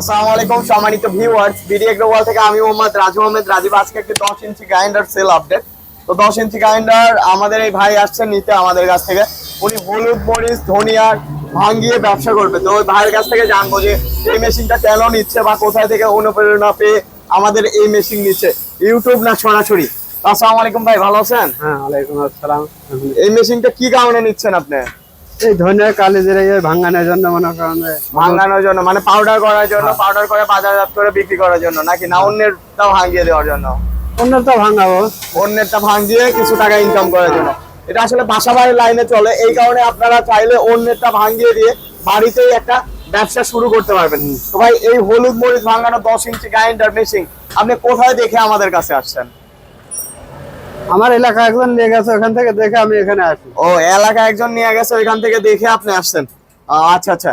আসসালামু আলাইকুম সম্মানিত ভিউয়ার্স, বিডি এগ্রো ওয়ার্ল্ড থেকে আমি মোহাম্মদ রাজু আহমেদ রাজীব। আজকে একটি 10 ইঞ্চি গ্রাইন্ডার সেল আপডেট। তো 10 ইঞ্চি গ্রাইন্ডার আমাদের এই ভাই আসছেন নিতে আমাদের কাছ থেকে। উনি হলুদ মরিচ ধনিয়ার ভাঙ্গিয়ে ব্যবসা করবে। তো ওই ভাইয়ের কাছ থেকে জানবো যে এই মেশিনটা কেন নিচ্ছে বা কোথায় থেকে অনুপ্রেরণা পেয়ে আমাদের এই মেশিন নিচ্ছে, ইউটিউব না সরাসরি। আসসালামু আলাইকুম ভাই, ভালো আছেন? হ্যাঁ, ওয়ালাইকুম আসসালাম। এই মেশিনটা কি কারণে নিচ্ছেন আপনি? এই ধনিয়া কালি জিরে ভাঙানোর জন্য মনে করেন ভাঙানোর জন্য, মানে পাউডার করার জন্য, পাউডার করে বাজারজাত করে বিক্রি করার জন্য, নাকি না অন্যেরটা ভাঙিয়ে দেওয়ার জন্য? অন্যটা ভাঙাবো, অন্যেরটা ভাঙিয়ে কিছু টাকা ইনকাম করার জন্য। এটা আসলে বাসাবাড়ির লাইনে চলে, এই কারণে আপনারা চাইলে অন্যেরটা ভাঙিয়ে দিয়ে বাড়িতেই একটা ব্যবসা শুরু করতে পারবেন। তো ভাই, এই হলুদ মরিচ ভাঙানো 10 ইঞ্চি গ্রাইন্ডার মেশিন আপনি কোথায় দেখে আমাদের কাছে আসছেন? আমার এলাকা একজন নিয়ে গেছে, ওখান থেকে দেখে আমি এখানে আসি। ও, এলাকা একজন নিয়ে গেছে, ওইখান থেকে দেখে আপনি আসছেন। আচ্ছা আচ্ছা।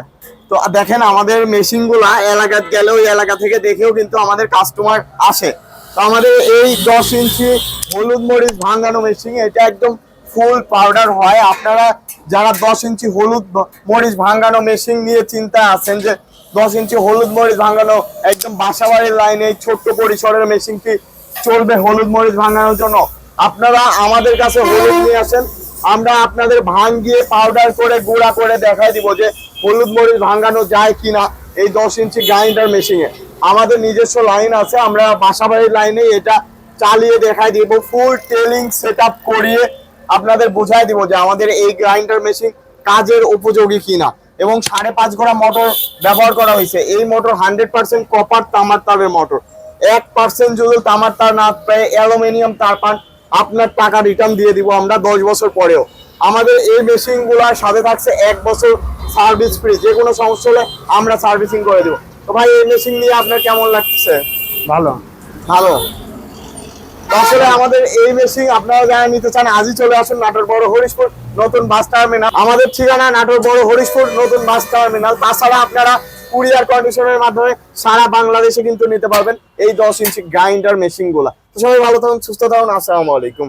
তো দেখেন, আমাদের মেশিন গুলা এলাকাত গেলে ওই এলাকা থেকে দেখেও কিন্তু আমাদের কাস্টমার আসে। তো আমাদের এই 10 ইঞ্চি হলুদ মরিচ ভাঙানো মেশিন, এটা একদম ফুল পাউডার হয়। আপনারা যারা 10 ইঞ্চি হলুদ মরিচ ভাঙানো মেশিন নিয়ে চিন্তা আছেন যে 10 ইঞ্চি হলুদ মরিচ ভাঙানো একদম বাসাবাড়ির লাইনে ছোট্ট পরিসরের মেশিনটি চলবে হলুদ মরিচ ভাঙানোর জন্য, আপনারা আমাদের কাছে হলুদ নিয়ে আসেন। আমরা আপনাদের ভাঙিয়ে পাউডার করে গুঁড়া করে দেখাই দিব যে হলুদ মরিচ ভাঙানো যায় কিনা এই 10 ইঞ্চি গ্রাইন্ডার মেশিনে। আমাদের নিজস্ব লাইন আছে, আমরা বাসাবাড়ির লাইনে এটা চালিয়ে দেখাই দিব, ফুল টেলিং সেট আপ করিয়ে আপনাদের বুঝাই দিব যে আমাদের এই গ্রাইন্ডার মেশিন কাজের উপযোগী কিনা। এবং 5.5 ঘোড়া মোটর ব্যবহার করা হয়েছে। এই মোটর 100% কপার তামার তারের মোটর। 1% যদি তামার তার না পায়, অ্যালুমিনিয়াম তার পান, আপনার টাকা রিটার্ন দিয়ে দিব আমরা 10 বছর পরেও। আমাদের এই মেশিন গুলার সাথে থাকছে 1 বছর সার্ভিস ফ্রি, যে কোনো সমস্যা হলে আমরা সার্ভিসিং করে দিব। তো ভাই, এই মেশিন নিয়ে আপনার কেমন লাগছে? ভালো ভালো। আসলে আমাদের এই মেশিন আপনারা যারা নিতে চান আজই চলে আসুন নাটোর বড় হরিশপুর নতুন বাস টার্মিনাল। আমাদের ঠিকানা নাটোর বড় হরিশপুর নতুন বাস টার্মিনাল। তাছাড়া আপনারা কুরিয়ার কন্ডিশনের মাধ্যমে সারা বাংলাদেশে কিন্তু নিতে পারবেন এই 10 ইঞ্চি গ্রাইন্ডার মেশিন গুলা। তো সবাই ভালো থাকুন, সুস্থ থাকুন। আসসালামু আলাইকুম।